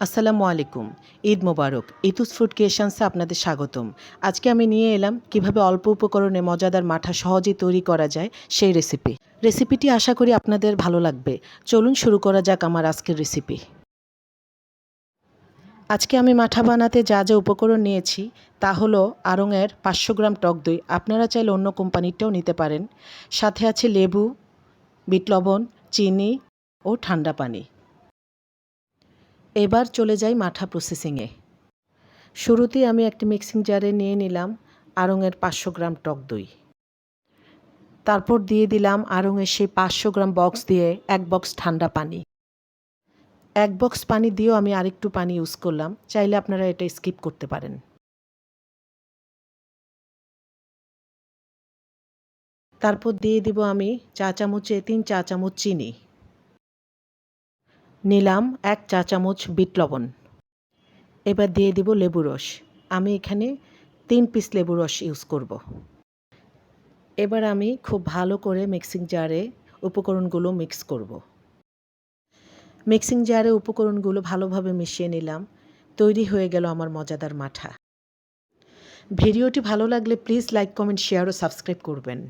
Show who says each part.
Speaker 1: আসসালামু আলাইকুম। ঈদ মোবারক। ইতুস ফুড ক্রিয়েশনসে আপনাদের স্বাগতম। আজকে আমি নিয়ে এলাম কিভাবে অল্প উপকরণে মজাদার মাঠা সহজেই তৈরি করা যায় সেই রেসিপি। রেসিপিটি আশা করি আপনাদের ভালো লাগবে। চলুন শুরু করা যাক আমার আজকের রেসিপি। আজকে আমি মাঠা বানাতে যা যা উপকরণ নিয়েছি তা হলো আড়ং-এর 500 গ্রাম টক দই। আপনারা চাইলে অন্য কোম্পানিরটাও নিতে পারেন। সাথে আছে লেবু, বিট লবণ, চিনি ও ঠান্ডা পানি। এবার চলে যাই মাঠা প্রসেসিংয়ে। শুরুতেই আমি একটি মিক্সিং জারে নিয়ে নিলাম আড়ং-এর 500 গ্রাম টক দই। তারপর দিয়ে দিলাম আড়ং-এর সেই 500 গ্রাম বক্স দিয়ে 1 বক্স ঠান্ডা পানি। 1 বক্স পানি দিয়েও আমি আরেকটু পানি ইউজ করলাম, চাইলে আপনারা এটা স্কিপ করতে পারেন। তারপর দিয়ে দিব আমি 3 চা চামচ চিনি। নিলাম 1 চা চামচ বিট লবণ। এবার দিয়ে দিব লেবু রস। আমি এখানে 3 পিস লেবু রস ইউজ করব। এবার আমি খুব ভালো করে মিক্সিং জারে উপকরণগুলো মিক্স করব। মিক্সিং জারে উপকরণগুলো ভালোভাবে মিশিয়ে নিলাম। তৈরি হয়ে গেল আমার মজাদার মাঠা। ভিডিওটি ভালো লাগলে প্লিজ লাইক, কমেন্ট, শেয়ার ও সাবস্ক্রাইব করবেন।